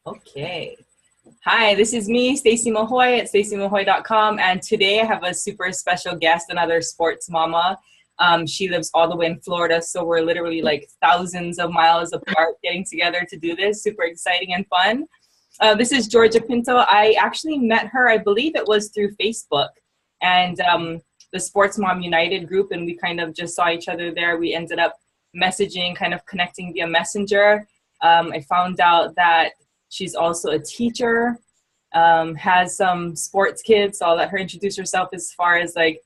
Okay. Hi, this is me, Stacey Mahoy at staceymahoy.com, and today I have a super special guest, another sports mama. She lives all the way in Florida, so we're literally like thousands of miles apart getting together to do this. Super exciting and fun. This is Georgia Pinto. I actually met her, I believe it was through Facebook, and the Sports Mom United group, and we kind of just saw each other there. We ended up messaging, kind of connecting via Messenger. I found out that she's also a teacher, has some sports kids, so I'll let her introduce herself as far as like,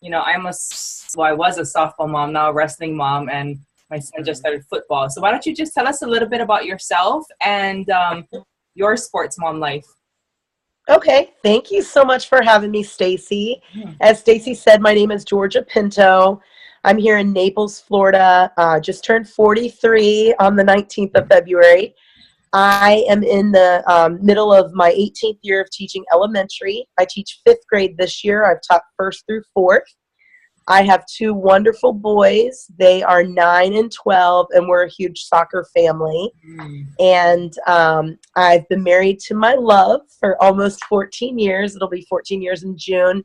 I was a softball mom, now a wrestling mom, and my son just started football. So why don't you just tell us a little bit about yourself and your sports mom life? Okay, thank you so much for having me, Stacy. Hmm. As Stacy said, my name is Georgia Pinto. I'm here in Naples, Florida. Just turned 43 on the 19th of February. I am in the middle of my 18th year of teaching elementary. I teach 5th grade this year. I've taught 1st through 4th. I have 2 wonderful boys. They are 9 and 12, and we're a huge soccer family. And I've been married to my love for almost 14 years. It'll be 14 years in June.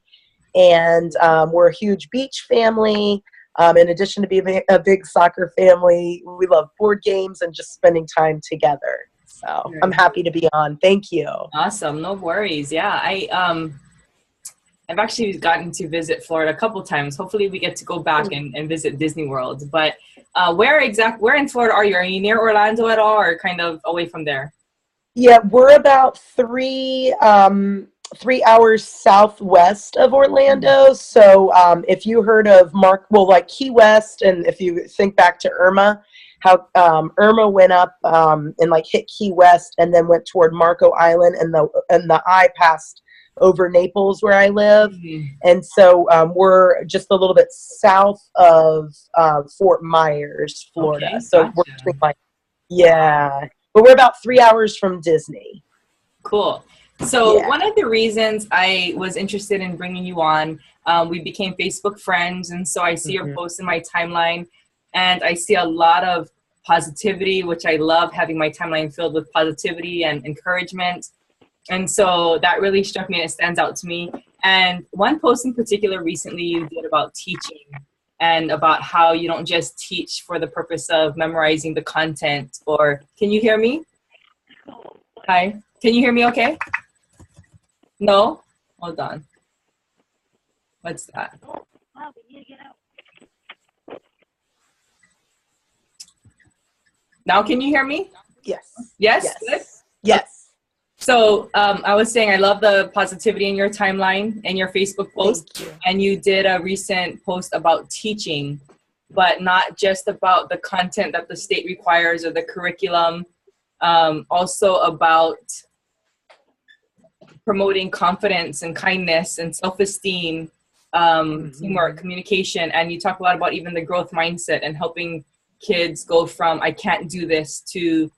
And we're a huge beach family. In addition to being a big soccer family, we love board games and just spending time together. So I'm happy to be on. Thank you. Awesome. No worries. Yeah. I've actually gotten to visit Florida a couple times. Hopefully we get to go back and visit Disney World. But where in Florida are you? Are you near Orlando at all, or kind of away from there? Yeah, we're about 3 hours southwest of Orlando. So if you heard of like Key West, and if you think back to Irma, how Irma went up and like hit Key West and then went toward Marco Island, and the eye passed over Naples where I live. And so we're just a little bit south of Fort Myers, Florida. Okay, So we're between but we're about 3 hours from Disney. Cool. So one of the reasons I was interested in bringing you on, we became Facebook friends, and so I see your posts in my timeline, and I see a lot of positivity, which I love, having my timeline filled with positivity and encouragement. And so that really struck me and it stands out to me. And one post in particular recently you did about teaching and about how you don't just teach for the purpose of memorizing the content. Or can you hear me? Hi, can you hear me okay? No? Hold on. What's that? Now can you hear me? Yes. Yes? Yes. Good? Yes. So I was saying I love the positivity in your timeline and your Facebook post. Thank you. And you did a recent post about teaching, but not just about the content that the state requires or the curriculum, also about promoting confidence and kindness and self-esteem, teamwork, communication. And you talk a lot about even the growth mindset and helping kids go from I can't do this to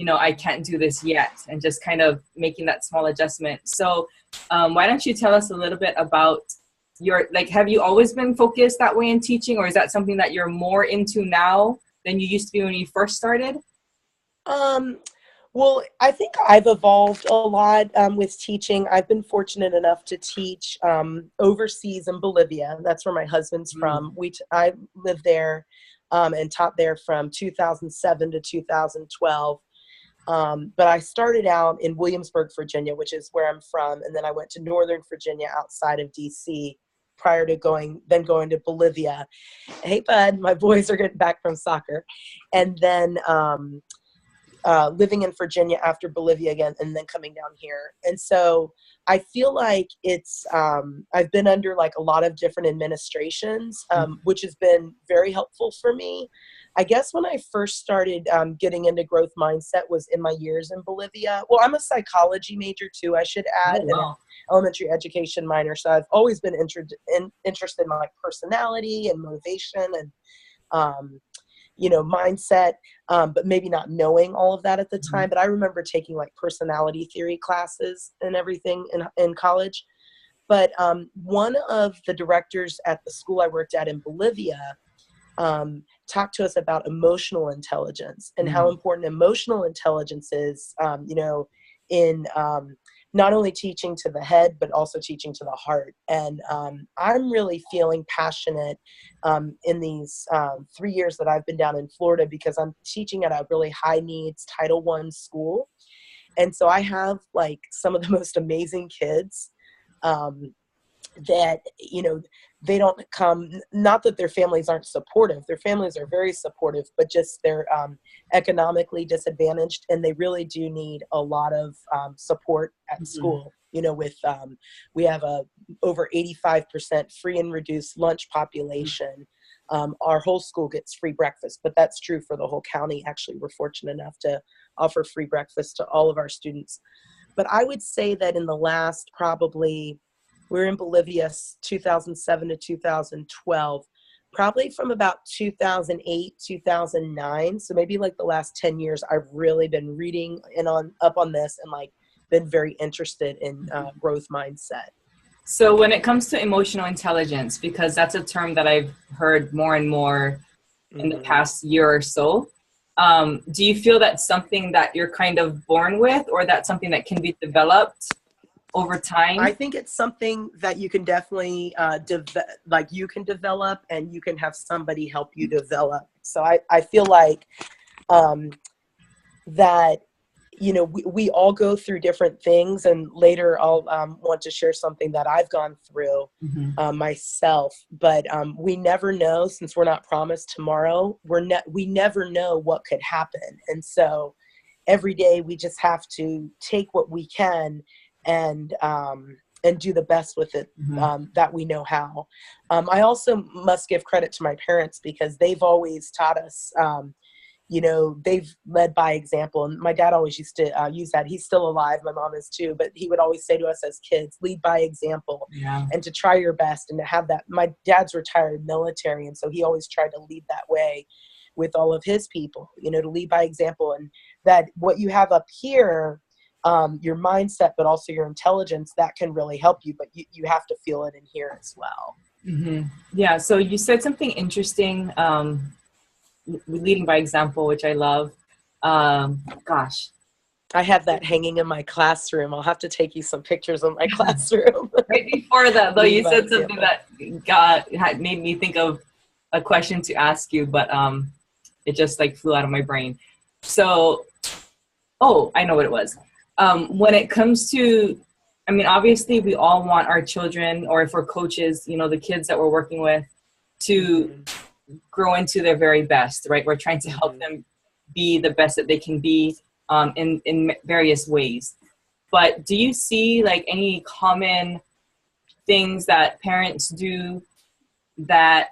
I can't do this yet, and just kind of making that small adjustment. So why don't you tell us a little bit about have you always been focused that way in teaching, or is that something that you're more into now than you used to be when you first started? Well, I think I've evolved a lot with teaching. I've been fortunate enough to teach overseas in Bolivia. That's where my husband's from. I lived there and taught there from 2007 to 2012. But I started out in Williamsburg, Virginia, which is where I'm from, and then I went to Northern Virginia outside of DC prior to going to Bolivia. Hey, bud, my boys are getting back from soccer. And then living in Virginia after Bolivia again, and then coming down here. And so I feel like I've been under like a lot of different administrations, which has been very helpful for me. I guess when I first started getting into growth mindset was in my years in Bolivia. Well, I'm a psychology major too, I should add, and an elementary education minor. So I've always been interested in like personality and motivation and mindset, but maybe not knowing all of that at the time. But I remember taking like personality theory classes and everything in college. But one of the directors at the school I worked at in Bolivia talked to us about emotional intelligence and how important emotional intelligence is, in not only teaching to the head, but also teaching to the heart. And I'm really feeling passionate in these 3 years that I've been down in Florida, because I'm teaching at a really high needs Title I school. And so I have like some of the most amazing kids that, they don't come, not that their families aren't supportive, their families are very supportive, but just they're economically disadvantaged, and they really do need a lot of support at school. With we have a over 85% free and reduced lunch population. Our whole school gets free breakfast, but that's true for the whole county. Actually, we're fortunate enough to offer free breakfast to all of our students. But I would say that in the last, probably, we were in Bolivia 2007 to 2012, probably from about 2008, 2009. So maybe like the last 10 years, I've really been reading up on this, and like been very interested in growth mindset. So when it comes to emotional intelligence, because that's a term that I've heard more and more in the past year or so, do you feel that's something that you're kind of born with, or that's something that can be developed over time? I think it's something that you can definitely you can develop, and you can have somebody help you develop. So I feel like that, we all go through different things, and later I'll want to share something that I've gone through myself. But we never know, since we're not promised tomorrow. We never know what could happen, and so every day we just have to take what we can and do the best with it that we know how. I also must give credit to my parents, because they've always taught us. They've led by example. And my dad always used to use that. He's still alive. My mom is too. But he would always say to us as kids, lead by example, and to try your best, and to have that. My dad's retired military, and so he always tried to lead that way with all of his people, to lead by example. And that what you have up here, your mindset, but also your intelligence, that can really help you. But you have to feel it in here as well. Yeah. So you said something interesting, leading by example, which I love. Gosh, I have that hanging in my classroom. I'll have to take you some pictures of my classroom. Right before that, though, you said something that had made me think of a question to ask you, but it just like flew out of my brain. So, I know what it was. When it comes to, obviously we all want our children, or if we're coaches, the kids that we're working with, to grow into their very best, right? We're trying to help them be the best that they can be in various ways. But do you see like any common things that parents do that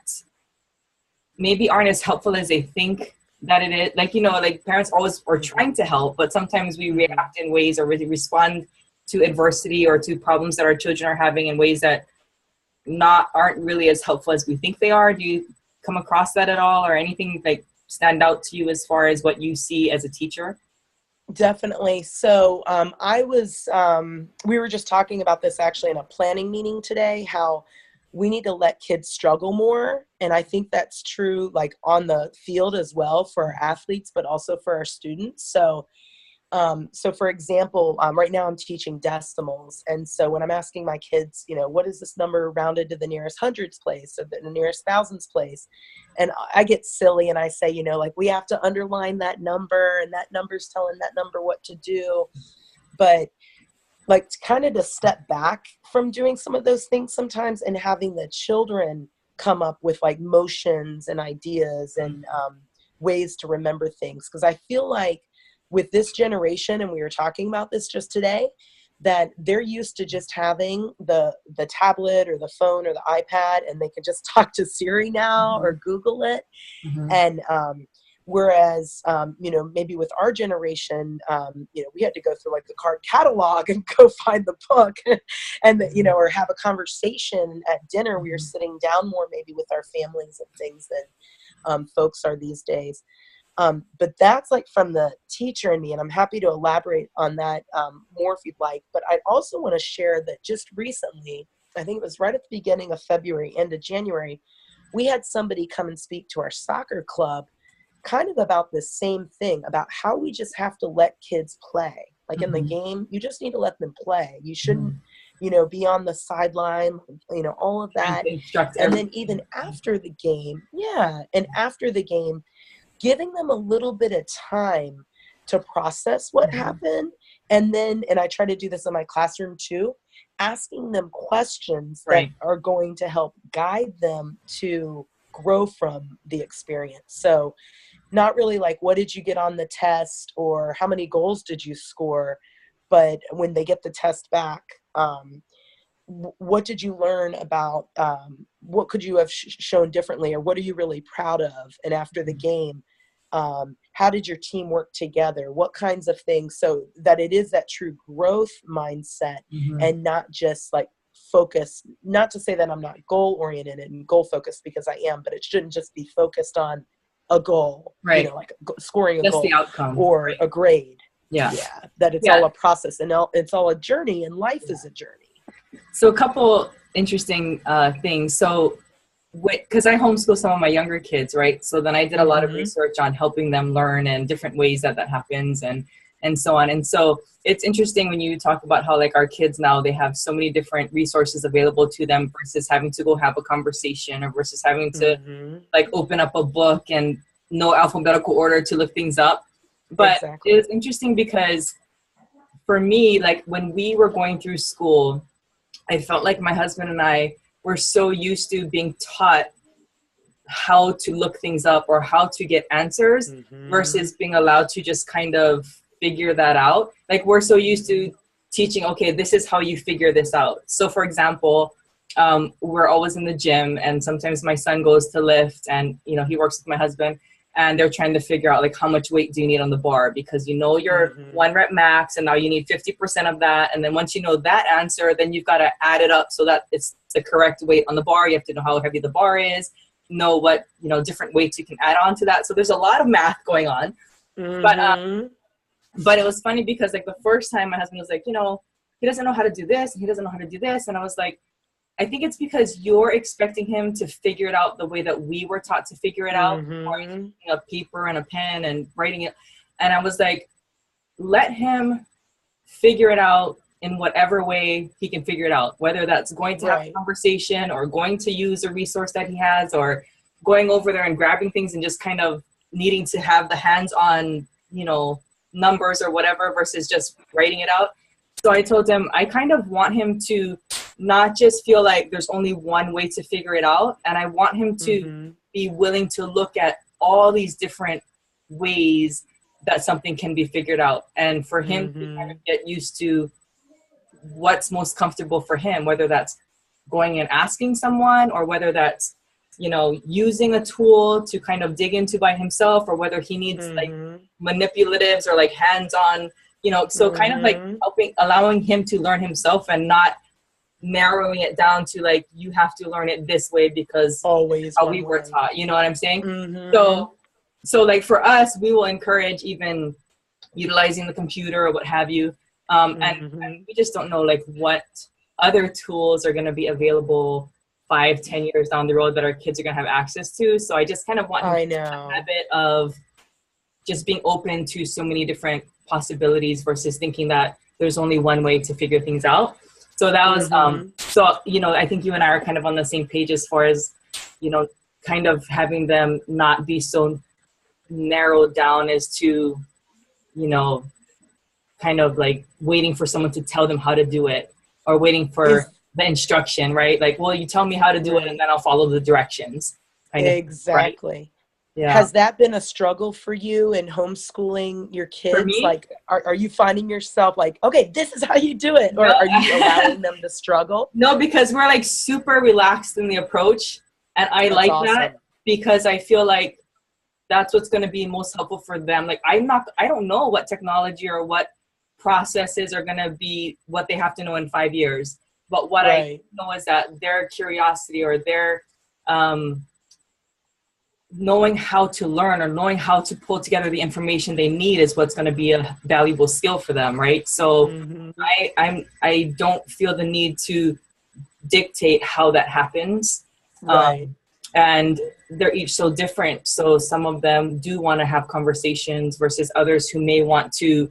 maybe aren't as helpful as they think that it is? Like parents always are trying to help, but sometimes we react in ways, or really respond to adversity or to problems that our children are having in ways that aren't really as helpful as we think they are. Do you come across that at all, or anything like stand out to you as far as what you see as a teacher? Definitely. So we were just talking about this actually in a planning meeting today, how we need to let kids struggle more. And I think that's true like on the field as well for our athletes, but also for our students. So for example, right now I'm teaching decimals. And so when I'm asking my kids, what is this number rounded to the nearest hundreds place, or the nearest thousands place? And I get silly and I say, like we have to underline that number, and that number's telling that number what to do. But like kind of to step back from doing some of those things sometimes, and having the children come up with like motions and ideas and ways to remember things. Because I feel like with this generation, and we were talking about this just today, that they're used to just having the tablet or the phone or the iPad, and they can just talk to Siri now or Google it. And whereas, maybe with our generation, we had to go through like the card catalog and go find the book and, or have a conversation at dinner. We were sitting down more maybe with our families and things than folks are these days. But that's like from the teacher in me, and I'm happy to elaborate on that more if you'd like. But I also want to share that just recently, I think it was right at the beginning of February, end of January, we had somebody come and speak to our soccer club kind of about the same thing, about how we just have to let kids play, Like in the game, you just need to let them play. You shouldn't, be on the sideline, all of that. And then even after the game, and after the game, giving them a little bit of time to process what happened. And I try to do this in my classroom too, asking them questions that are going to help guide them to grow from the experience. So not really like, what did you get on the test or how many goals did you score? But when they get the test back, what did you learn about, what could you have shown differently, or what are you really proud of? And after the game, how did your team work together? What kinds of things, so that it is that true growth mindset and not just like focus, not to say that I'm not goal oriented and goal focused, because I am, but it shouldn't just be focused on a goal, like scoring a just goal, the outcome, or a grade. That it's all a process, and it's all a journey, and life is a journey. So a couple interesting things. So because I homeschool some of my younger kids, right? So then I did a lot of research on helping them learn and different ways that happens and so on. And so it's interesting when you talk about how like our kids now, they have so many different resources available to them versus having to go have a conversation, or versus having to like open up a book and know alphabetical order to look things up. But it's interesting because for me, like when we were going through school, I felt like my husband and I were so used to being taught how to look things up or how to get answers versus being allowed to just kind of figure that out. Like we're so used to teaching, okay, this is how you figure this out. So for example, we're always in the gym, and sometimes my son goes to lift, and he works with my husband, and they're trying to figure out like how much weight do you need on the bar, because your 1 rep max, and now you need 50% of that. And then once you know that answer, then you've got to add it up so that it's the correct weight on the bar. You have to know how heavy the bar is, know what, different weights you can add on to that. So there's a lot of math going on. But it was funny because like the first time my husband was like, he doesn't know how to do this, and he doesn't know how to do this. And I was like, I think it's because you're expecting him to figure it out the way that we were taught to figure it out, or using a paper and a pen and writing it. And I was like, let him figure it out in whatever way he can figure it out, whether that's going to have a conversation, or going to use a resource that he has, or going over there and grabbing things and just kind of needing to have the hands-on, numbers or whatever, versus just writing it out. So I told him, I kind of want him to not just feel like there's only one way to figure it out. And I want him to be willing to look at all these different ways that something can be figured out. And for him to kind of get used to what's most comfortable for him, whether that's going and asking someone, or whether that's, using a tool to kind of dig into by himself, or whether he needs like manipulatives or like hands-on, so kind of like allowing him to learn himself, and not narrowing it down to like, you have to learn it this way because always how we were taught, you know what I'm saying? So like for us, we will encourage even utilizing the computer or what have you. And we just don't know like what other tools are going to be available 5-10 years down the road that our kids are going to have access to. So I just kind of want a habit of just being open to so many different possibilities versus thinking that there's only one way to figure things out. So that was, I think you and I are kind of on the same page as far as, kind of having them not be so narrowed down as to, kind of like waiting for someone to tell them how to do it, or waiting for the instruction, right? Like, well, you tell me how to do it and then I'll follow the directions. Exactly. Right? Yeah. Has that been a struggle for you in homeschooling your kids? For me? Like, are you finding yourself like, okay, this is how you do it? Or are you allowing them to struggle? No, because we're like super relaxed in the approach. And I That's like awesome. that, because I feel like that's what's going to be most helpful for them. Like, I don't know what technology or what processes are going to be what they have to know in 5 years. But what I know is that their curiosity, or their knowing how to learn, or knowing how to pull together the information they need, is what's going to be a valuable skill for them, right? So I don't feel the need to dictate how that happens. And they're each so different. So some of them do want to have conversations versus others who may want to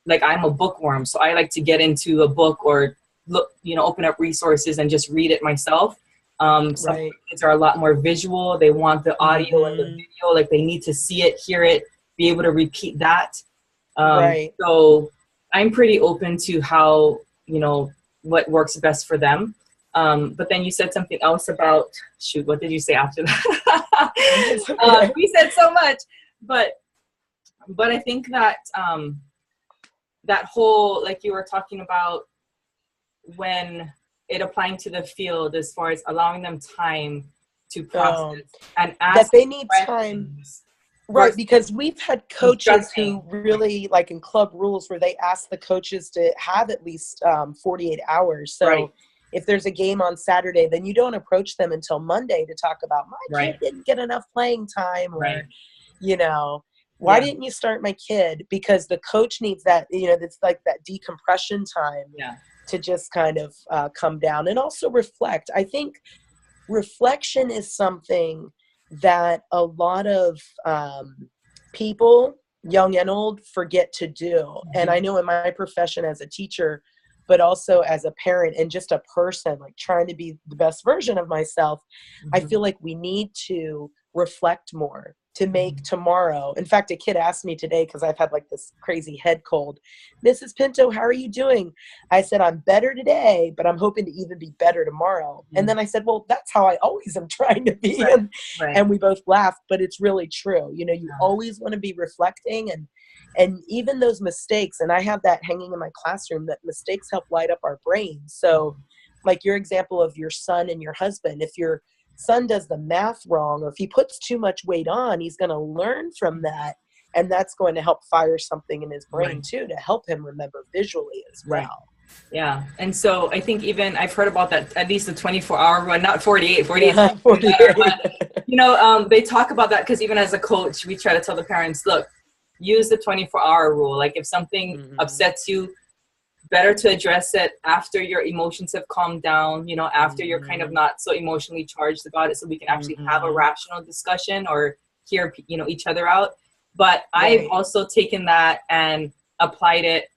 like I'm a bookworm, so I like to get into a book or look, open up resources and just read it myself. Some Right. kids are a lot more visual. They want the audio and the Mm-hmm. video, like they need to see it, hear it, be able to repeat that. Right. So I'm pretty open to how, what works best for them. But then you said something else about, shoot, what did you say after that? It's okay. We said so much, but I think that that whole, like you were talking about, when it applying to the field, as far as allowing them time to process and That ask they need time. questions Right, versus because we've had coaches instructing. who really, like in club rules, where they ask the coaches to have at least 48 hours. Right, So if there's a game on Saturday, then you don't approach them until Monday to talk about, my kid right, didn't get enough playing time, right. or, you know, why Yeah, didn't you start my kid? Because the coach needs that, that's like that decompression time yeah. to just kind of come down and also reflect. I think reflection is something that a lot of people, young and old, forget to do. And Mhm, I know in my profession as a teacher, but also as a parent and just a person, like trying to be the best version of myself, I mhm, feel like we need to reflect more to make mhm. tomorrow. In fact, a kid asked me today, because I've had like this crazy head cold, Mrs. Pinto, how are you doing? I said, I'm better today, but I'm hoping to even be better tomorrow. And Mhm. then I said, well, that's how I always am trying to be. Right, right. And we both laughed, but it's really true. You Yeah. always want to be reflecting, and even those mistakes. And I have that hanging in my classroom, that mistakes help light up our brains. So like your example of your son and your husband, if your son does the math wrong, or if he puts too much weight on, he's going to learn from that. And that's going to help fire something in his brain Right, too, to help him remember visually as right. well. Yeah. And so I think even I've heard about that, at least the 24-hour run, not 48. 48 Yeah, sounds way better, 48. but they talk about that because even as a coach, we try to tell the parents, look, use the 24-hour rule. Like if something Hmm. upsets you, better to address it after your emotions have calmed down, after you're kind of Hmm. not so emotionally charged about it, so we can actually have a Hmm. rational discussion or hear, each other out. But I've Right. also taken that and applied it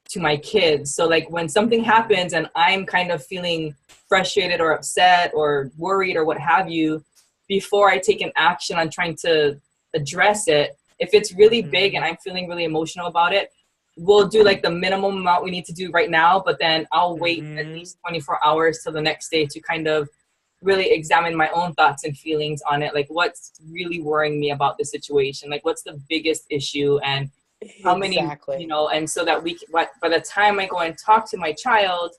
to my kids. So like when something happens and I'm kind of feeling frustrated or upset or worried or what have you, before I take an action on trying to address it, if it's really big and Hmm. I'm feeling really emotional about it, we'll do like the minimum amount we need to do right now, but then I'll wait at Hmm. least 24 hours till the next day to kind of really examine my own thoughts and feelings on it. Like what's really worrying me about the situation? Like what's the biggest issue, and how many, Exactly. and so that by the time I go and talk to my child,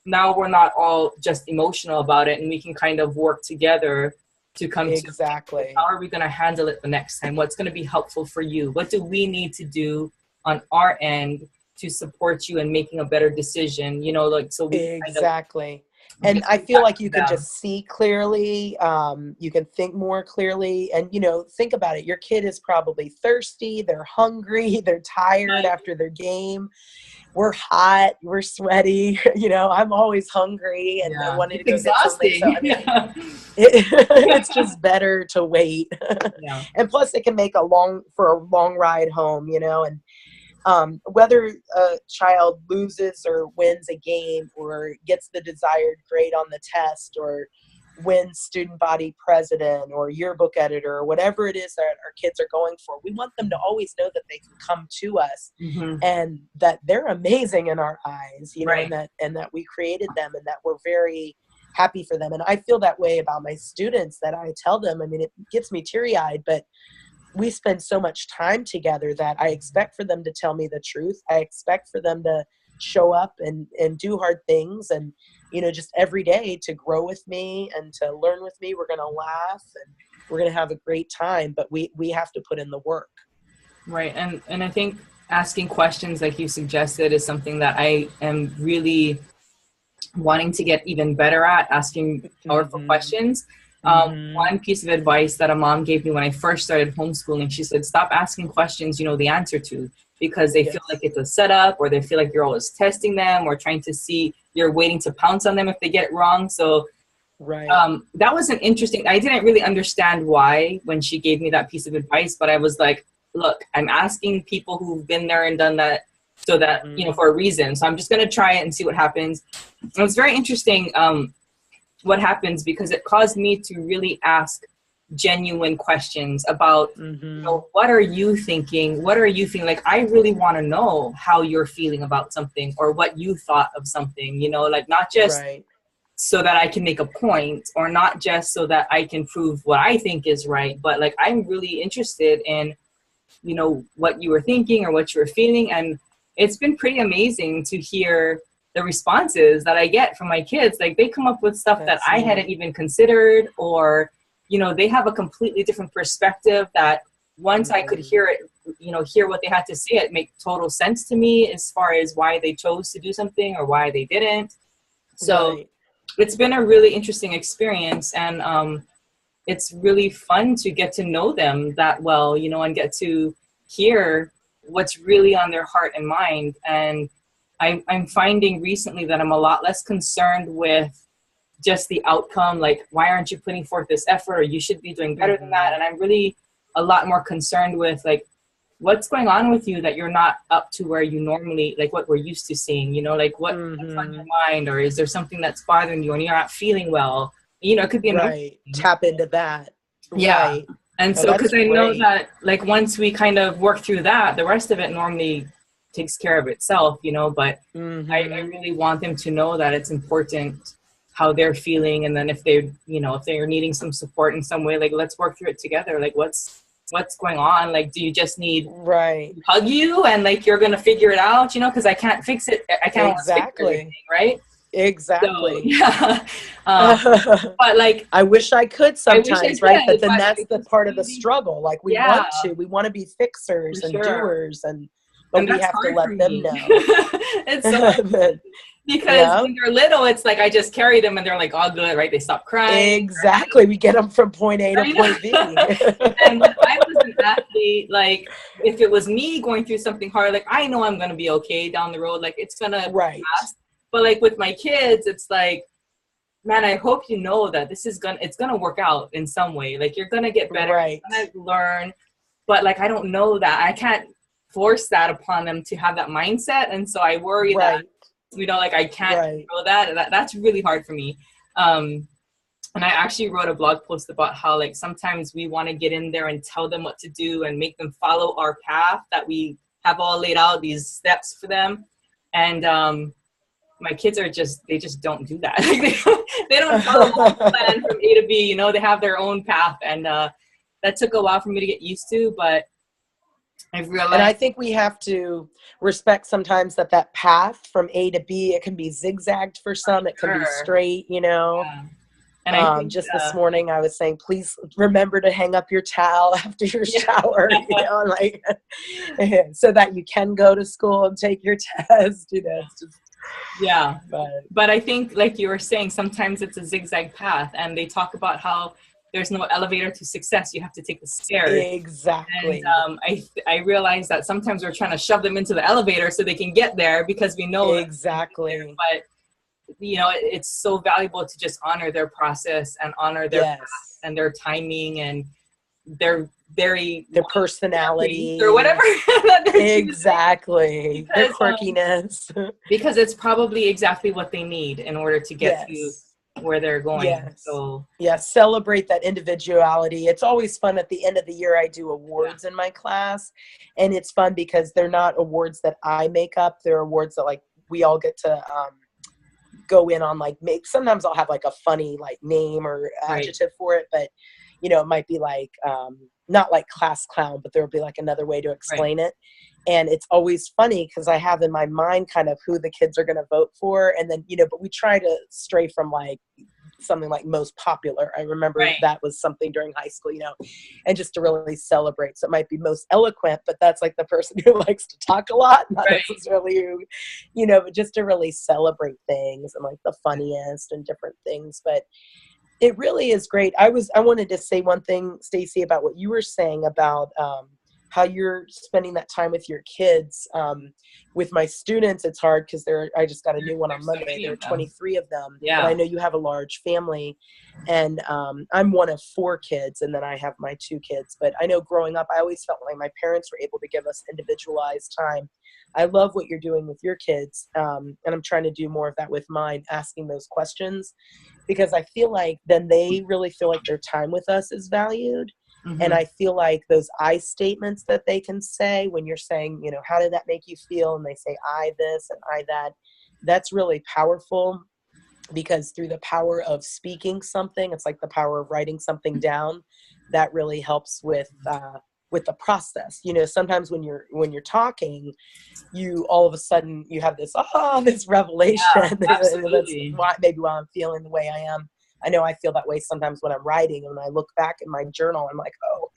now we're not all just emotional about it, and we can kind of work together to come to, okay, how Exactly. are we going to handle it the next time? What's going to be helpful for you? What do we need to do on our end to support you in making a better decision? Like, so we can kind of Exactly. And I bring feel that like to you can them. just see clearly, you can think more clearly, and think about it. Your kid is probably thirsty, they're hungry, they're tired after their game. We're hot, we're sweaty. I'm always hungry and Yeah, wanting to it's go get something. So exhausting. I mean, Yeah. it's just better to wait. Yeah. And plus it can make for a long ride home, and whether a child loses or wins a game, or gets the desired grade on the test, or wins student body president or yearbook editor, or whatever it is that our kids are going for, we want them to always know that they can come to us, Hmm. and that they're amazing in our eyes, Right. and that we created them, and that we're very happy for them. And I feel that way about my students, that I tell them, I mean, it gets me teary-eyed, but we spend so much time together that I expect for them to tell me the truth. I expect for them to show up and do hard things, and just every day to grow with me and to learn with me. We're going to laugh and we're going to have a great time, but we have to put in the work. Right. And I think asking questions like you suggested is something that I am really wanting to get even better at, asking powerful Mhm. questions. Mhm. One piece of advice that a mom gave me when I first started homeschooling, she said, stop asking questions you know the answer to, because they feel like Yes. it's a setup, or they feel like you're always testing them or trying to see, you're waiting to pounce on them if they get it wrong. So Right. that was an interesting, I didn't really understand why when she gave me that piece of advice, but I was like, look, I'm asking people who've been there and done that so that, for a reason. So I'm just going to try it and see what happens. It was very interesting what happens, because it caused me to really ask genuine questions about, what are you thinking? What are you feeling? Like, I really want to know how you're feeling about something, or what you thought of something, like not just so that I can make a point, or not just so that I can prove what I think is right, but like, I'm really interested in, what you were thinking or what you were feeling. And it's been pretty amazing to hear the responses that I get from my kids. Like, they come up with stuff that I hadn't even considered, or, they have a completely different perspective that once I could hear it, hear what they had to say, it make total sense to me as far as why they chose to do something or why they didn't. So it's been a really interesting experience, and it's really fun to get to know them that well, and get to hear what's really on their heart and mind. And I'm finding recently that I'm a lot less concerned with just the outcome, like, why aren't you putting forth this effort, or you should be doing better than that. And I'm really a lot more concerned with, like, what's going on with you that you're not up to where you normally, like, what we're used to seeing, like, what's on your mind, or is there something that's bothering you and you're not feeling well? It could be tap into that. And so, because I know that, like, once we kind of work through that, the rest of it normally takes care of itself, but I really want them to know that it's important how they're feeling. And then if they, if they're needing some support in some way, like, let's work through it together. Like, what's going on? Like, do you just need to hug you and, like, you're going to figure it out, because I can't fix it. I can't fix everything, right? Exactly. So, but, like, I wish I could sometimes, right? But then that's the part of the really, struggle. Like, we want to be fixers and doers, but we have to let them know. It's so hard. Because when they're little, it's like I just carry them and they're like all good, right? They stop crying. Exactly. We get them from point A to point B. And when I was an athlete, like, if it was me going through something hard, like, I know I'm going to be okay down the road. Like, it's going to pass. But, like, with my kids, it's like, man, I hope you know that it's going to work out in some way. Like, you're going to get better. You're going to learn. But, like, I don't know that. I can't force that upon them to have that mindset. And so I worry that, like, I can't know that. That's really hard for me. And I actually wrote a blog post about how, like, sometimes we want to get in there and tell them what to do and make them follow our path that we have all laid out, these steps for them. And my kids they just don't do that. Like, they don't follow one plan from A to B, they have their own path. And that took a while for me to get used to, but I've realized. And I think we have to respect sometimes that path from A to B, it can be zigzagged for some, it can be straight, Yeah. And I think, just this morning I was saying, please remember to hang up your towel after your shower, like, so that you can go to school and take your test, it's just, but I think, like you were saying, sometimes it's a zigzag path, and they talk about how there's no elevator to success. You have to take the stairs. Exactly. And I realize that sometimes we're trying to shove them into the elevator so they can get there because we know exactly. But it's so valuable to just honor their process and honor their path and their timing and their personality or whatever. Exactly. Their quirkiness. Because it's probably exactly what they need in order to get to where they're going. So celebrate that individuality. It's always fun at the end of the year. I do awards in my class, and it's fun because they're not awards that I make up. They're awards that, like, we all get to go in on, like, sometimes I'll have, like, a funny, like, name or adjective for it, but it might be like not like class clown, but there'll be, like, another way to explain it. And it's always funny because I have in my mind kind of who the kids are going to vote for. And then, but we try to stray from, like, something like most popular. I remember that was something during high school, and just to really celebrate. So it might be most eloquent, but that's, like, the person who likes to talk a lot, not necessarily who, but just to really celebrate things and, like, the funniest and different things. But it really is great. I wanted to say one thing, Stacey, about what you were saying about how you're spending that time with your kids. With my students, it's hard because I just got a new one on Monday. There are 23 of them. Yeah. But I know you have a large family, and I'm one of 4 kids, and then I have my 2 kids. But I know growing up, I always felt like my parents were able to give us individualized time. I love what you're doing with your kids. And I'm trying to do more of that with mine, asking those questions, because I feel like then they really feel like their time with us is valued. And I feel like those I statements that they can say when you're saying, you know, how did that make you feel? And they say, I this and I that. That's really powerful, because through the power of speaking something, it's like the power of writing something down, that really helps with the process. You know, sometimes when you're talking, you all of a sudden you have this revelation. Yeah, That's absolutely. why maybe why I'm feeling the way I am. I know I feel that way sometimes when I'm writing, and when I look back in my journal, I'm like, oh,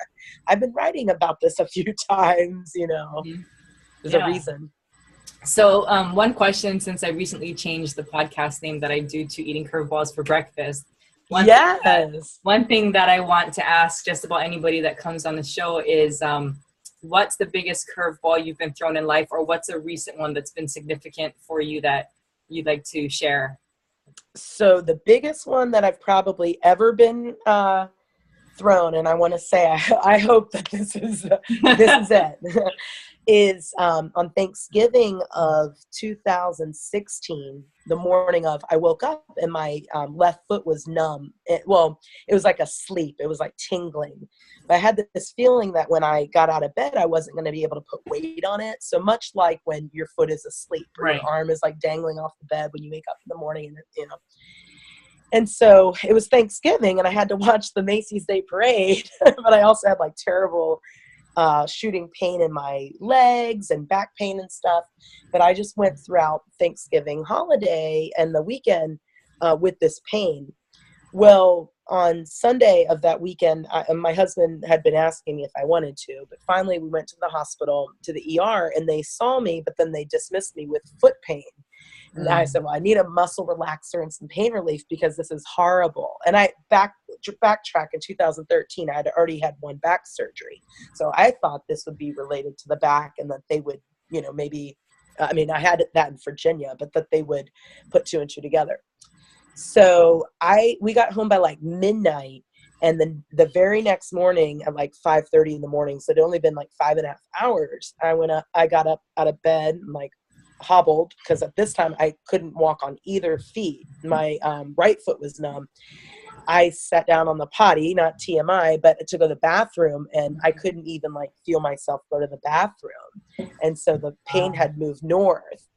I've been writing about this a few times. You know, there's a Yeah. reason. So, one question, since I recently changed the podcast name that I do to Eating Curveballs for Breakfast, Yes. one thing that I want to ask just about anybody that comes on the show is, what's the biggest curveball you've been thrown in life, or what's a recent one that's been significant for you that you'd like to share? So the biggest one that I've probably ever been thrown, and I want to say I hope that this is it, is on Thanksgiving of 2016. The morning of, I woke up and my left foot was numb. It was like a sleep. It was like tingling. But I had this feeling that when I got out of bed, I wasn't going to be able to put weight on it. So much like when your foot is asleep, or Right. your arm is like dangling off the bed when you wake up in the morning, and you know. And so it was Thanksgiving, and I had to watch the Macy's Day Parade, but I also had like terrible shooting pain in my legs and back pain and stuff. But I just went throughout Thanksgiving holiday and the weekend with this pain. Well, on Sunday of that weekend, my husband had been asking me if I wanted to, but finally we went to the hospital, to the ER, and they saw me, but then they dismissed me with foot pain. And I said, well, I need a muscle relaxer and some pain relief because this is horrible. And I backtrack in 2013, I had already had one back surgery. So I thought this would be related to the back, and that they would, you know, maybe, I mean, I had that in Virginia, but that they would put two and two together. So we got home by like midnight. And then the very next morning at like 5:30 in the morning, so it'd only been like 5.5 hours, I got up out of bed and like hobbled, because at this time I couldn't walk on either feet. My right foot was numb. I sat down on the potty, not TMI, but to go to the bathroom, and I couldn't even like feel myself go to the bathroom. And so the pain had moved north.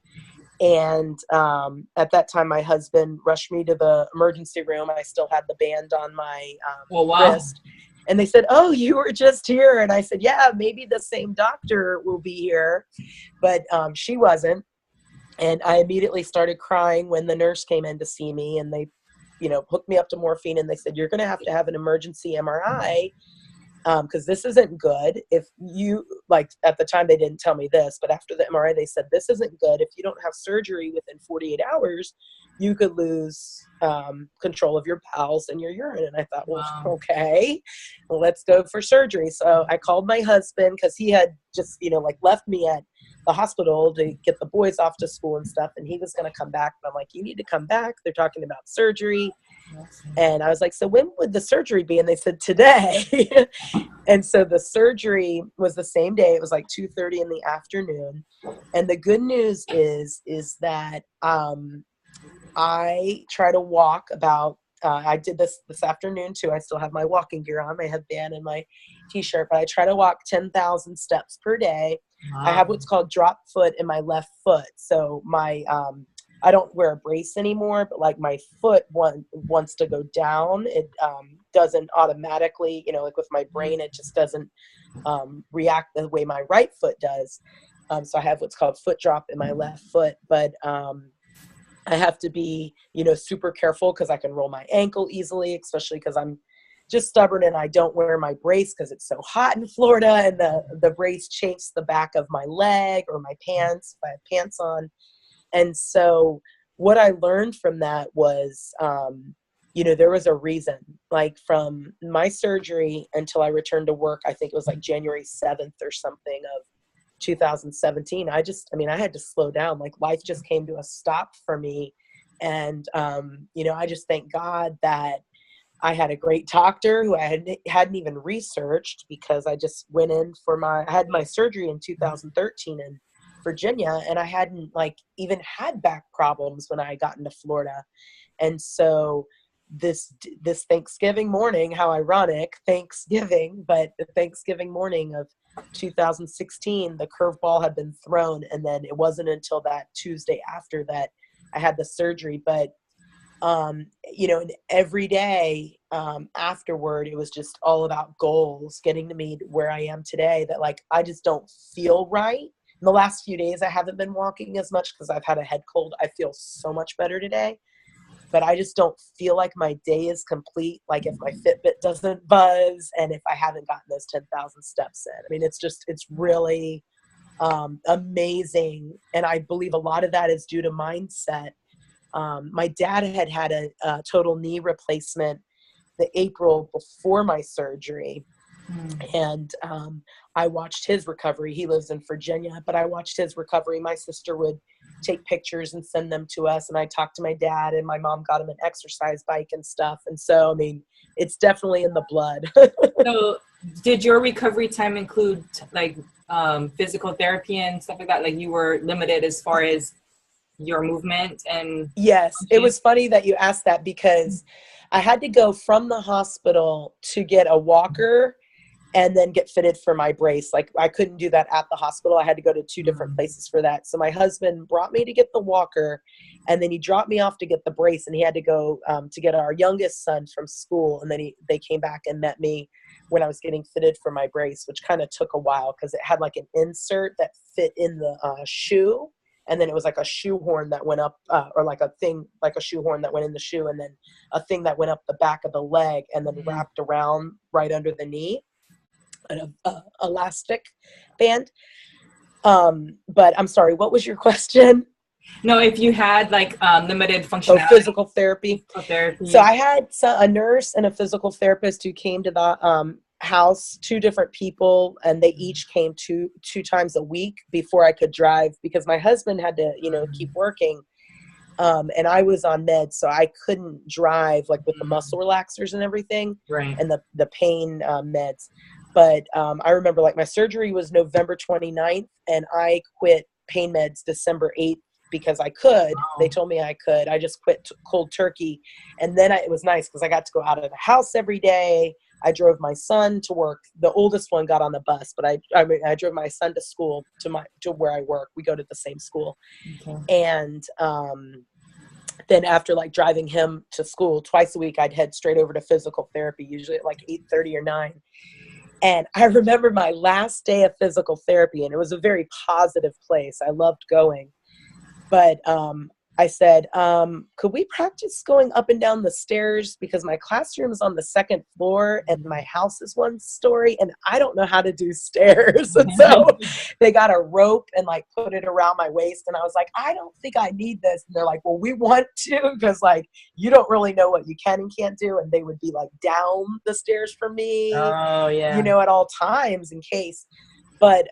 And at that time, my husband rushed me to the emergency room. I still had the band on my Oh, wow. wrist. And they said, oh, you were just here. And I said, yeah, maybe the same doctor will be here. But she wasn't. And I immediately started crying when the nurse came in to see me, and they, you know, hooked me up to morphine, and they said, you're going to have an emergency MRI, because this isn't good. If you, like, at the time they didn't tell me this, but after the MRI, they said, this isn't good. If you don't have surgery within 48 hours, you could lose control of your bowels and your urine. And I thought, well, Wow. okay, well, let's go for surgery. So I called my husband, because he had just, you know, like left me at the hospital to get the boys off to school and stuff. And he was going to come back. But I'm like, you need to come back. They're talking about surgery. And I was like, so when would the surgery be? And they said, today. And so the surgery was the same day. It was like 2:30 in the afternoon. And the good news is that I try to walk about, I did this afternoon too. I still have my walking gear on, my headband and my t-shirt, but I try to walk 10,000 steps per day. Wow. I have what's called drop foot in my left foot. So my, I don't wear a brace anymore, but like my foot wants to go down. It doesn't automatically, you know, like with my brain, it just doesn't react the way my right foot does. So I have what's called foot drop in my left foot, but I have to be, you know, super careful, because I can roll my ankle easily, especially because I'm just stubborn and I don't wear my brace because it's so hot in Florida, and the brace chafes the back of my leg or my pants if I have pants on. And so what I learned from that was, you know, there was a reason, like from my surgery until I returned to work, I think it was like January 7th or something of 2017. I had to slow down. Like life just came to a stop for me. And, you know, I just thank God that I had a great doctor who I hadn't even researched, because I just went in I had my surgery in 2013 in Virginia, and I hadn't like even had back problems when I got into Florida. And so this Thanksgiving morning, how ironic, Thanksgiving, but the Thanksgiving morning of 2016, the curveball had been thrown, and then it wasn't until that Tuesday after that I had the surgery. But you know, and every day afterward, it was just all about goals, getting to me where I am today, that like I just don't feel right. In the last few days, I haven't been walking as much because I've had a head cold. I feel so much better today, but I just don't feel like my day is complete. Like if my Fitbit doesn't buzz and if I haven't gotten those 10,000 steps in. I mean, it's really amazing. And I believe a lot of that is due to mindset. My dad had a total knee replacement the April before my surgery. And I watched his recovery. He lives in Virginia, but I watched his recovery. My sister would take pictures and send them to us. And I talked to my dad, and my mom got him an exercise bike and stuff. And so, I mean, it's definitely in the blood. So did your recovery time include like physical therapy and stuff like that? Like you were limited as far as your movement? And yes, it was funny that you asked that, because I had to go from the hospital to get a walker and then get fitted for my brace. Like I couldn't do that at the hospital. I had to go to 2 different places for that. So my husband brought me to get the walker, and then he dropped me off to get the brace, and he had to go to get our youngest son from school. And then they came back and met me when I was getting fitted for my brace, which kind of took a while because it had like an insert that fit in the shoe. And then it was like a shoehorn that went up, or like a thing, like a shoehorn that went in the shoe, and then a thing that went up the back of the leg and then wrapped around right under the knee, an elastic band. But I'm sorry, what was your question? No, if you had like limited functionality. Oh, physical therapy. So I had a nurse and a physical therapist who came to the house, 2 different people, and they each came two times a week before I could drive, because my husband had to, you know, keep working. And I was on meds, so I couldn't drive like with the muscle relaxers and everything, right, and the pain meds. But I remember like my surgery was November 29th, and I quit pain meds December 8th because I could. They told me I could. I just quit cold turkey. And then it was nice because I got to go out of the house every day. I drove my son to work. The oldest one got on the bus, but I drove my son to school, to where I work. We go to the same school. Okay. And then after like driving him to school twice a week, I'd head straight over to physical therapy, usually at like 8:30 or 9. And I remember my last day of physical therapy, and it was a very positive place. I loved going. But I said, could we practice going up and down the stairs? Because my classroom is on the 2nd floor and my house is 1 story, and I don't know how to do stairs. And so they got a rope and like put it around my waist. And I was like, I don't think I need this. And they're like, well, we want to, because like, you don't really know what you can and can't do. And they would be like down the stairs for me, you know, at all times in case. But,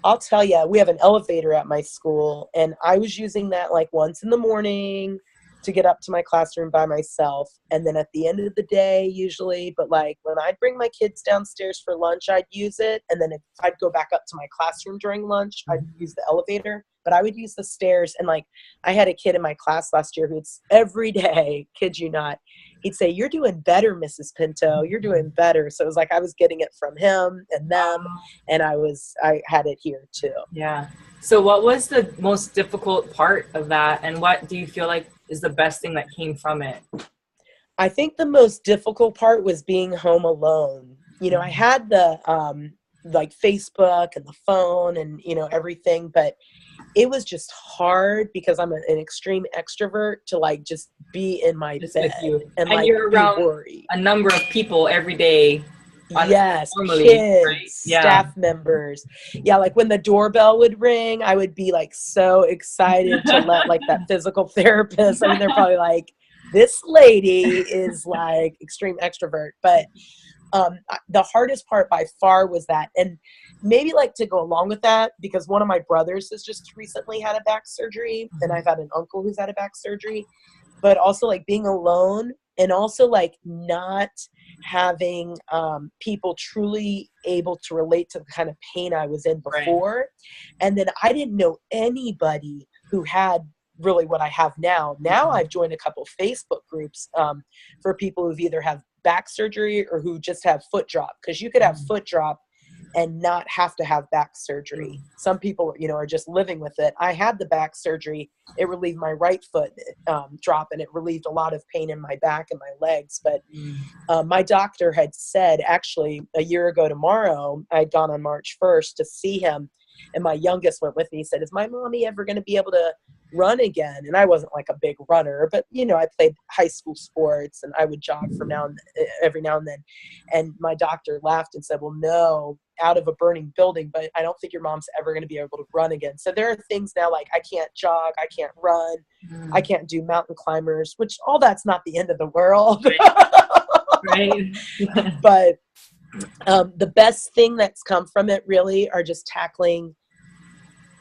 I'll tell you, we have an elevator at my school, and I was using that like once in the morning to get up to my classroom by myself. And then at the end of the day, usually, but like when I'd bring my kids downstairs for lunch, I'd use it. And then if I'd go back up to my classroom during lunch, I'd use the elevator, but I would use the stairs. And like, I had a kid in my class last year who'd every day, kid you not, he'd say, "You're doing better, Mrs. Pinto. You're doing better." So it was like I was getting it from him and them, and I had it here too. Yeah. So what was the most difficult part of that, and what do you feel like is the best thing that came from it? I think the most difficult part was being home alone. You know, I had the like Facebook and the phone and, you know, everything, but it was just hard because I'm an extreme extrovert to like just be in my bed and like you're around a number of people every day. Yes, normally, kids, right? staff members. Yeah, like when the doorbell would ring, I would be like so excited to let like that physical therapist. I mean, they're probably like, this lady is like extreme extrovert. But the hardest part by far was that. And maybe like to go along with that, because one of my brothers has just recently had a back surgery, and I've had an uncle who's had a back surgery. But also like being alone and also like not having people truly able to relate to the kind of pain I was in before. Right. And then I didn't know anybody who had really what I have now. Now I've joined a couple Facebook groups for people who've either have back surgery or who just have foot drop, because you could have foot drop and not have to have back surgery. Some people, you know, are just living with it. I had the back surgery. It relieved my right foot drop, and it relieved a lot of pain in my back and my legs. But my doctor had said, actually, a year ago tomorrow, I'd gone on March 1st to see him, and my youngest went with me. He said, is my mommy ever going to be able to run again? And I wasn't like a big runner, but you know, I played high school sports and I would jog every now and then. And my doctor laughed and said, well, no, out of a burning building, but I don't think your mom's ever going to be able to run again. So there are things now, like I can't jog, I can't run, I can't do mountain climbers, which all that's not the end of the world. Right. But the best thing that's come from it really are just tackling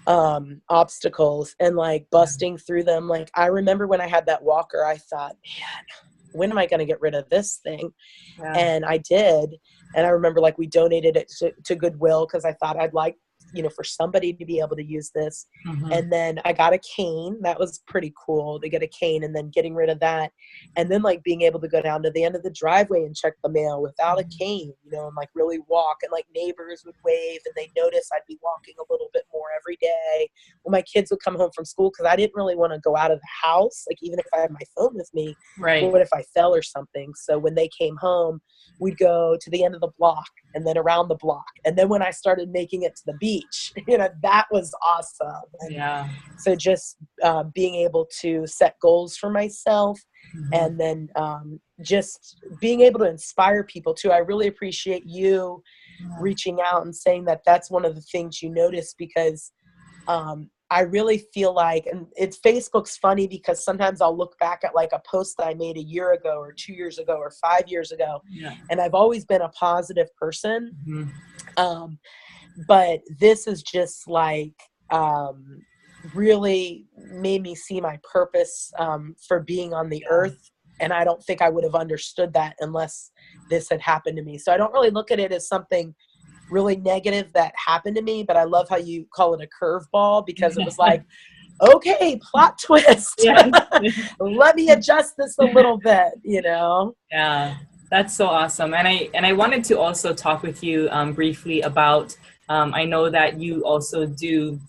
obstacles and like busting through them. Like I remember when I had that walker, I thought, man, when am I going to get rid of this thing? Yeah. And I did. And I remember like we donated it to Goodwill, because I thought I'd like, you know, for somebody to be able to use this. And then I got a cane. That was pretty cool to get a cane, and then getting rid of that. And then like being able to go down to the end of the driveway and check the mail without a cane, you know, and like really walk, and like neighbors would wave and they notice I'd be walking a little bit more every day. When my kids would come home from school, because I didn't really want to go out of the house. Like even if I had my phone with me, right, what if I fell or something? So when they came home, we'd go to the end of the block and then around the block. And then when I started making it to the beach, you know, that was awesome. And yeah. So just being able to set goals for myself, and then just being able to inspire people too. I really appreciate you reaching out and saying that that's one of the things you notice, because I really feel like, and it's Facebook's funny because sometimes I'll look back at like a post that I made a year ago or 2 years ago or 5 years ago. Yeah. And I've always been a positive person. But this is just like really made me see my purpose for being on the earth. And I don't think I would have understood that unless this had happened to me. So I don't really look at it as something really negative that happened to me, but I love how you call it a curveball, because it was like, okay, plot twist. Let me adjust this a little bit, you know? Yeah, that's so awesome. And I wanted to also talk with you briefly about, I know that you also do,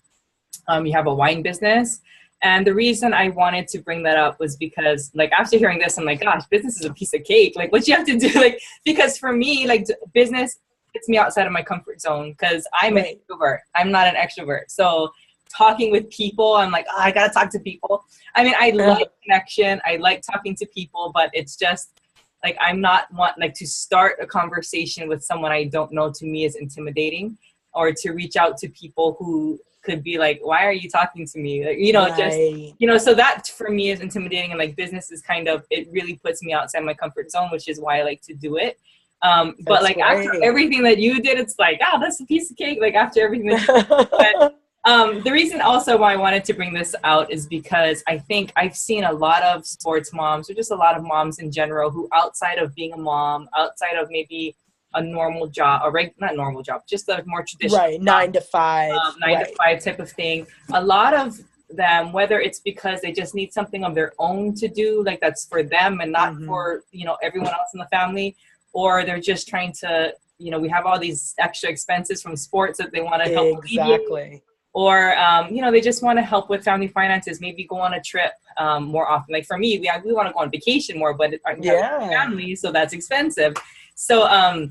you have a wine business. And the reason I wanted to bring that up was because, like, after hearing this, I'm like, gosh, business is a piece of cake. Like, what you have to do, like, because for me, like, business gets me outside of my comfort zone, because I'm an introvert. I'm not an extrovert. So talking with people, I'm like, oh, I got to talk to people. I mean, I like connection. I like talking to people, but it's just like, I'm not to start a conversation with someone I don't know, to me is intimidating, or to reach out to people who could be like, why are you talking to me? Like, you know, just, you know, so that for me is intimidating. And like business is kind of, it really puts me outside my comfort zone, which is why I like to do it. But like after everything that you did, it's like, oh, that's a piece of cake. Like after everything that you did. But the reason also why I wanted to bring this out is because I think I've seen a lot of sports moms, or just a lot of moms in general, who outside of being a mom, outside of maybe a normal job, not normal job, just a more traditional, right, 9 to 5, 9 to 5 type of thing. A lot of them, whether it's because they just need something of their own to do, like that's for them and not for, you know, everyone else in the family, or they're just trying to, you know, we have all these extra expenses from sports that they want to help alleviate. Or, you know, they just want to help with family finances, maybe go on a trip more often. Like for me, we want to go on vacation more, but we have a family, so that's expensive. So,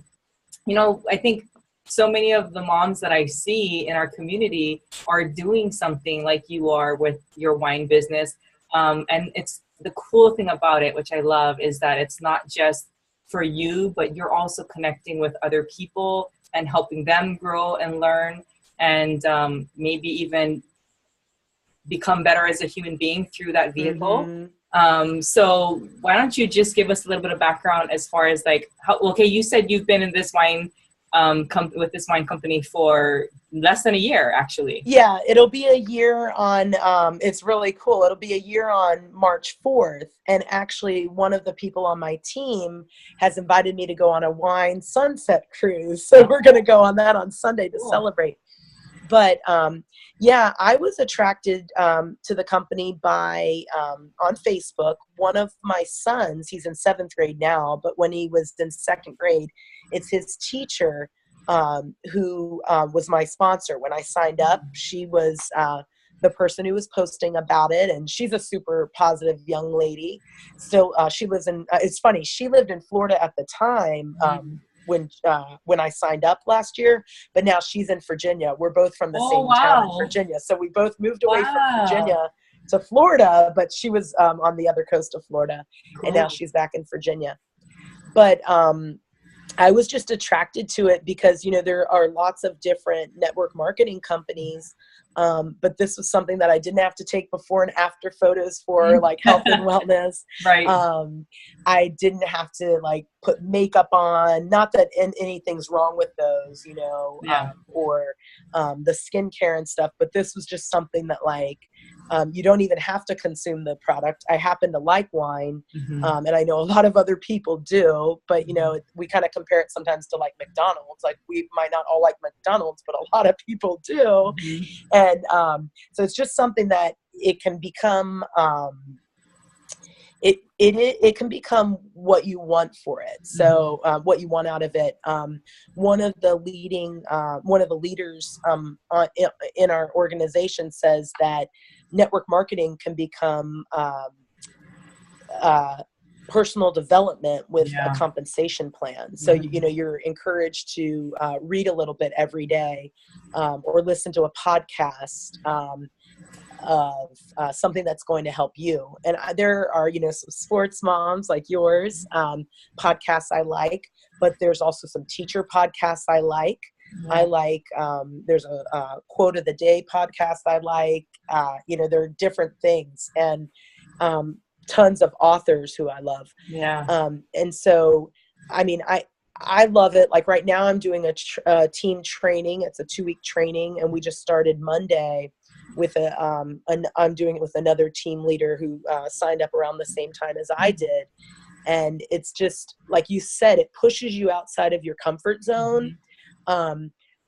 you know, I think so many of the moms that I see in our community are doing something like you are with your wine business. And it's the cool thing about it, which I love, is that it's not just for you, but you're also connecting with other people and helping them grow and learn, and maybe even become better as a human being through that vehicle. So why don't you just give us a little bit of background as far as like, how, okay, you said you've been in this wine with this wine company for less than a year, actually. Yeah, it'll be a year on, it's really cool. It'll be a year on March 4th. And actually, one of the people on my team has invited me to go on a wine sunset cruise. So we're going to go on that on Sunday to celebrate. But yeah, I was attracted to the company by, on Facebook, one of my sons, he's in 7th grade now, but when he was in 2nd grade, it's his teacher who was my sponsor. When I signed up, she was the person who was posting about it, and she's a super positive young lady. So she lives in, it's funny, she lived in Florida at the time when I signed up last year, but now she's in Virginia. We're both from the same town in Virginia. So we both moved away from Virginia to Florida, but she was on the other coast of Florida, and now she's back in Virginia. But I was just attracted to it because, you know, there are lots of different network marketing companies, but this was something that I didn't have to take before and after photos for, like health and wellness. Right. I didn't have to like put makeup on, not that anything's wrong with those, you know, or the skincare and stuff, but this was just something that like, you don't even have to consume the product. I happen to like wine, and I know a lot of other people do, but you know, we kind of compare it sometimes to like McDonald's. Like we might not all like McDonald's, but a lot of people do. And so it's just something that it can become, it can become what you want for it. So what you want out of it. One of the leaders in our organization says that network marketing can become personal development with a compensation plan. So, you know, you're encouraged to read a little bit every day, or listen to a podcast of something that's going to help you. And there are, you know, some sports moms like yours, podcasts I like, but there's also some teacher podcasts I like. I like, there's a quote of the day podcast I like, you know, there are different things, and tons of authors who I love. And so, I mean, I love it. Like right now I'm doing a team training. It's a 2-week training, and we just started Monday with I'm doing it with another team leader who signed up around the same time as I did. And it's just, like you said, it pushes you outside of your comfort zone.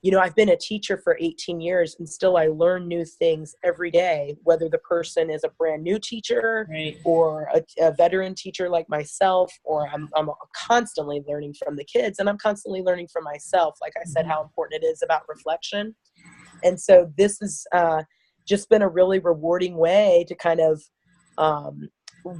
You know, I've been a teacher for 18 years, and still I learn new things every day, whether the person is a brand new teacher or a veteran teacher like myself, or I'm constantly learning from the kids, and I'm constantly learning from myself. Like I said, how important it is about reflection. And so this has just been a really rewarding way to kind of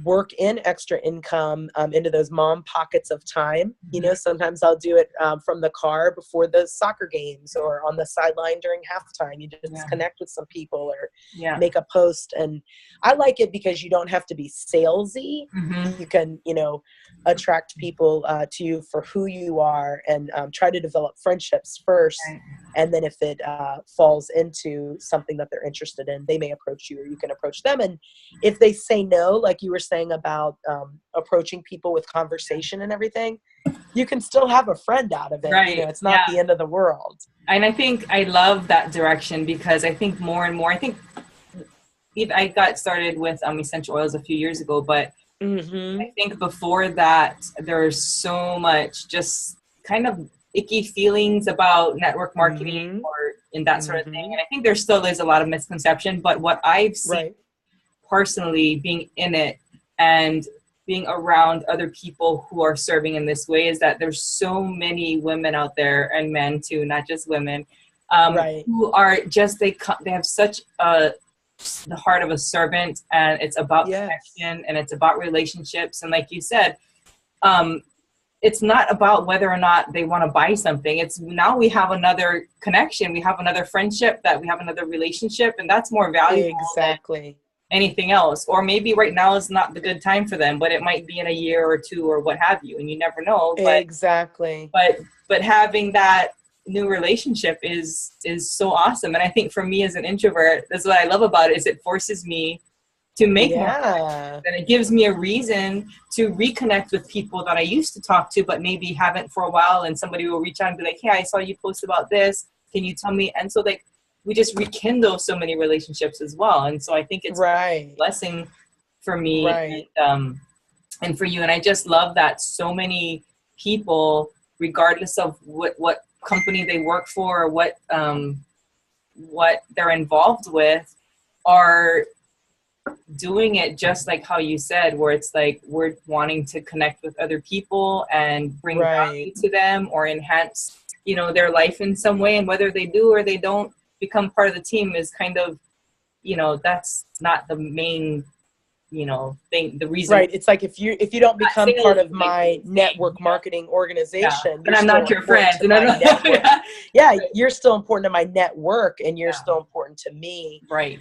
work in extra income into those mom pockets of time. You know, sometimes I'll do it from the car before the soccer games, or on the sideline during halftime. You just connect with some people, or make a post. And I like it because you don't have to be salesy. You can, you know, attract people to you for who you are, and try to develop friendships first. And then if it falls into something that they're interested in, they may approach you, or you can approach them. And if they say no, like you were saying about approaching people with conversation and everything, you can still have a friend out of it. You know, it's not the end of the world. And I think I love that direction, because I think more and more, I think I got started with essential oils a few years ago, but I think before that, there's so much just kind of icky feelings about network marketing or in that sort of thing. And I think there still is a lot of misconception, but what I've seen personally being in it and being around other people who are serving in this way is that there's so many women out there, and men too, not just women, who are just, they have such the heart of a servant, and it's about connection, and it's about relationships. And like you said, it's not about whether or not they want to buy something. It's now we have another connection, we have another friendship, that we have another relationship, and that's more valuable than anything else. Or maybe right now is not the good time for them, but it might be in a year or two or what have you, and you never know. But, but having that new relationship is so awesome. And I think for me as an introvert, that's what I love about it, is it forces me to make more Yeah. and it gives me a reason to reconnect with people that I used to talk to, but maybe haven't for a while. And somebody will reach out and be like, hey, I saw you post about this. Can you tell me? And so like, we just rekindle so many relationships as well. And so I think it's a blessing for me and for you. And I just love that so many people, regardless of what company they work for or what they're involved with, are doing it just like how you said, where it's like we're wanting to connect with other people and bring value to them or enhance, you know, their life in some way. And whether they do or they don't become part of the team is kind of, you know, that's not the main, you know, thing, the reason. Right. It's like if you don't become part of my network marketing organization, and I'm not your friend. Yeah, you're still important to my network, and you're still important to me. Right.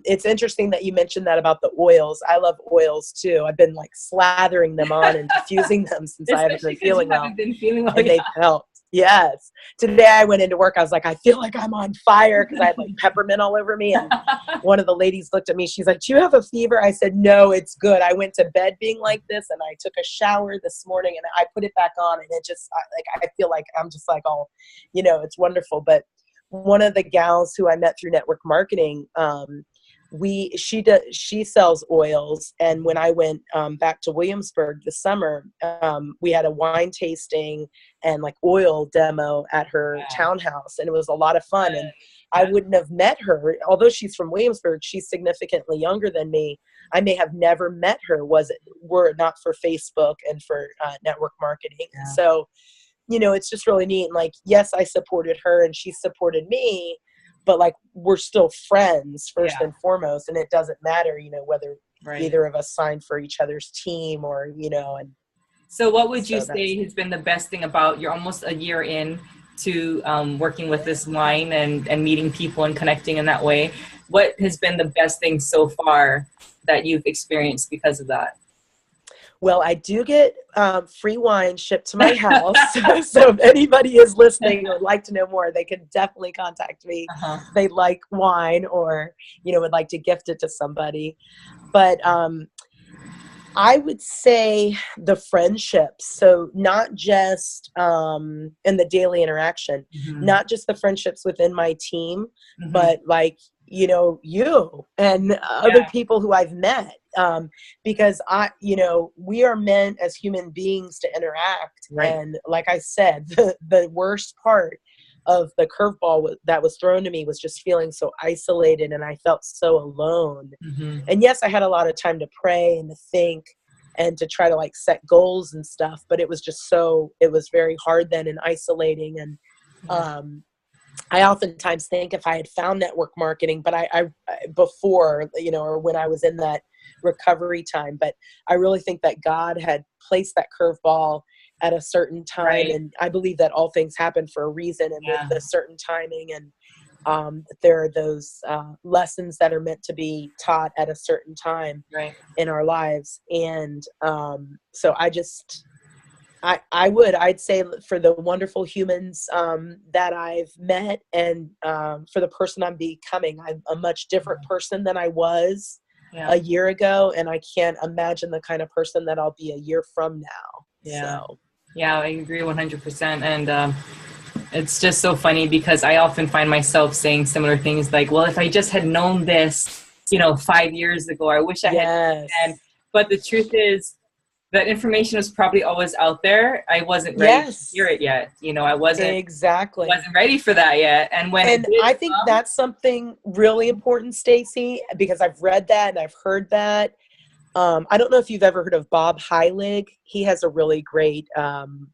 It's interesting that you mentioned that about the oils. I love oils too. I've been like slathering them on and diffusing them since I haven't been feeling well. And they've helped. Yes. Today I went into work. I was like, I feel like I'm on fire because I had like peppermint all over me. And one of the ladies looked at me. She's like, do you have a fever? I said, no, it's good. I went to bed being like this, and I took a shower this morning, and I put it back on, and it just I feel like I'm just like all, you know, it's wonderful. But one of the gals who I met through network marketing, she sells oils, and when I went back to Williamsburg this summer, we had a wine tasting and like oil demo at her townhouse, and it was a lot of fun. And I wouldn't have met her, although she's from Williamsburg. She's significantly younger than me. I may have never met her were it not for Facebook and for network marketing. So, you know, it's just really neat. And like, yes, I supported her and she supported me, but like, we're still friends first and foremost. And it doesn't matter, you know, whether either of us signed for each other's team or, you know. And so what would you say has been the best thing about, you're almost a year in to working with this wine and meeting people and connecting in that way? What has been the best thing so far that you've experienced because of that? Well, I do get free wine shipped to my house. So if anybody is listening or would like to know more, they can definitely contact me. If they like wine or, you know, would like to gift it to somebody. But I would say the friendships. So not just in the daily interaction, not just the friendships within my team, but like, you know, you and other people who I've met, because you know, we are meant as human beings to interact. And like I said, the worst part of the curveball that was thrown to me was just feeling so isolated, and I felt so alone. And yes, I had a lot of time to pray and to think and to try to like set goals and stuff, but it was just it was very hard then and isolating. And I oftentimes think if I had found network marketing, but I before, you know, or when I was in that recovery time, but I really think that God had placed that curveball at a certain time. And I believe that all things happen for a reason, and with a certain timing. And there are those lessons that are meant to be taught at a certain time in our lives. And so I'd say for the wonderful humans that I've met, and for the person I'm becoming, I'm a much different person than I was a year ago. And I can't imagine the kind of person that I'll be a year from now. Yeah, I agree 100%. And it's just so funny because I often find myself saying similar things like, well, if I just had known this, you know, 5 years ago, I wish I had. But the truth is, that information was probably always out there. I wasn't ready to hear it yet. You know, I wasn't ready for that yet. And I think that's something really important, Stacey, because I've read that and I've heard that. I don't know if you've ever heard of Bob Heilig. He has a really great webcast.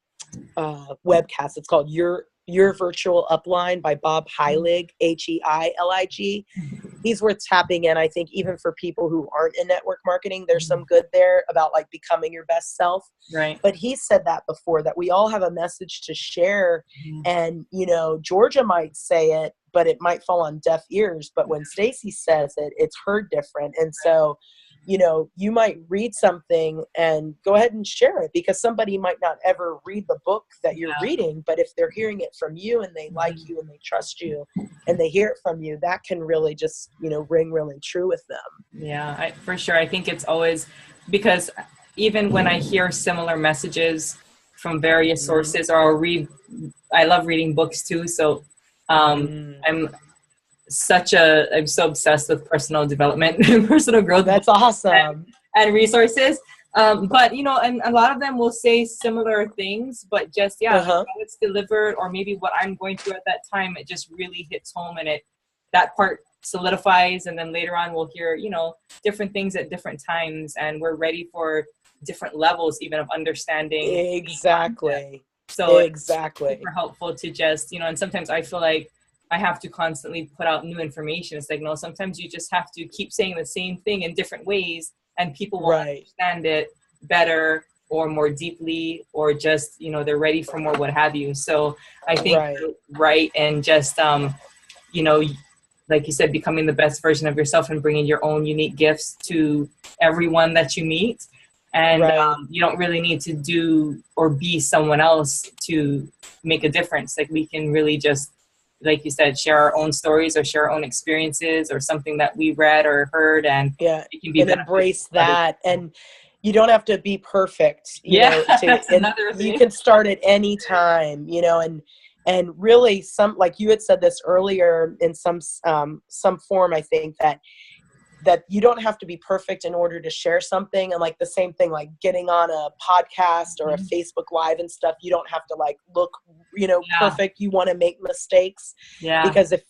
It's called Your Virtual Upline by Bob Heilig, Heilig. He's worth tapping in. I think even for people who aren't in network marketing, there's some good there about like becoming your best self. But he said that before, that we all have a message to share. And, you know, Georgia might say it, but it might fall on deaf ears. But when Stacey says it, it's heard different. And so you know, you might read something and go ahead and share it, because somebody might not ever read the book that you're reading, but if they're hearing it from you and they like you and they trust you and they hear it from you, that can really just, you know, ring really true with them. Yeah, for sure. I think it's always, because even when I hear similar messages from various sources, or I'll read, I love reading books too. So I'm so obsessed with personal development and personal growth. That's awesome. And resources. But, you know, and a lot of them will say similar things, but just, like how it's delivered, or maybe what I'm going through at that time, it just really hits home, and that part solidifies. And then later on we'll hear, you know, different things at different times, and we're ready for different levels even of understanding. Exactly. So exactly. It's super helpful to just, you know, and sometimes I feel like I have to constantly put out new information. It's like, no, sometimes you just have to keep saying the same thing in different ways, and people will understand it better or more deeply, or just, you know, they're ready for more, what have you. So I think and just, you know, like you said, becoming the best version of yourself and bringing your own unique gifts to everyone that you meet. And you don't really need to do or be someone else to make a difference. Like, we can really just, like you said, share our own stories or share our own experiences or something that we read or heard, and it can be and embrace that. And you don't have to be perfect, you know, that's another thing. You can start at any time, you know, and really, some, like you had said this earlier in some form, I think, that you don't have to be perfect in order to share something. And like the same thing, like getting on a podcast or a Facebook Live and stuff, you don't have to like look, you know, perfect. You want to make mistakes, because if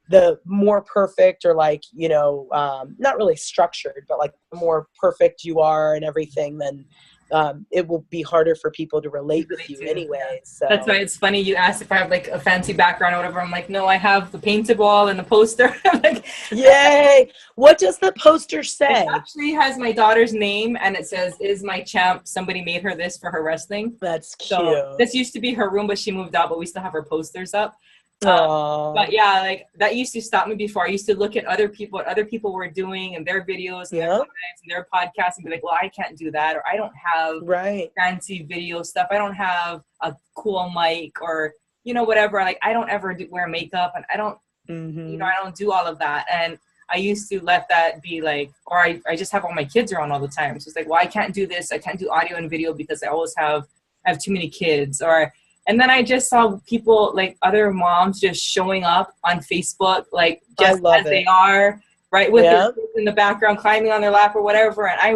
the more perfect, or like, you know, not really structured, but like the more perfect you are and everything, then it will be harder for people to relate with you anyway. So that's why it's funny you asked if I have like a fancy background or whatever. I'm like, no, I have the painted wall and the poster. Like, yay! What does the poster say? It actually has my daughter's name, and it says, "Is my champ." Somebody made her this for her wrestling. That's cute. So this used to be her room, but she moved out. But we still have her posters up. But yeah, like that used to stop me before. I used to look at other people, what other people were doing and their videos and their lives and their podcasts, and be like, well, I can't do that, or I don't have fancy video stuff. I don't have a cool mic, or, you know, whatever. Like, I don't ever wear makeup, and I don't, you know, I don't do all of that. And I used to let that be like, or I just have all my kids around all the time. So it's like, well, I can't do this. I can't do audio and video because I have too many kids. And then I just saw people, like other moms, just showing up on Facebook, like just as they are, right, with their kids in the background, climbing on their lap or whatever. And I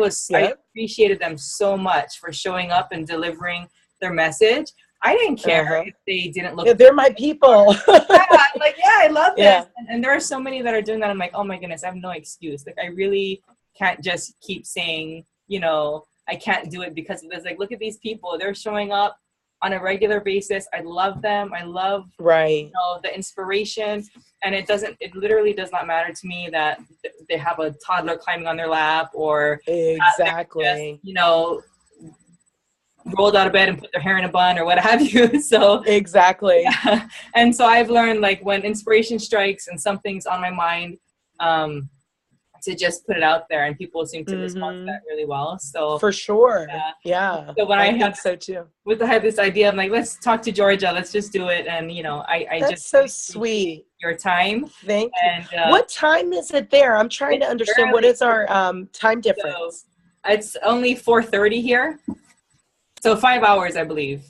appreciated them so much for showing up and delivering their message. I didn't care if they didn't look. Yeah, they're my people. I'm like, I love this. And there are so many that are doing that. I'm like, oh my goodness, I have no excuse. Like, I really can't just keep saying, you know, I can't do it because of this. Like, look at these people. They're showing up on a regular basis. I love them. I love, you know, the inspiration. And it literally does not matter to me that they have a toddler climbing on their lap, or just, you know, rolled out of bed and put their hair in a bun or what have you. So and so I've learned, like, when inspiration strikes and something's on my mind, to just put it out there, and people seem to respond to that really well. So for sure. So when I think so too. I had this idea, I'm like, let's talk to Georgia. Let's just do it. And, you know, That's just so sweet. Your time. Thank you. What time is it there? I'm trying to understand. What is our time difference? So it's only 4:30 here. So 5 hours, I believe.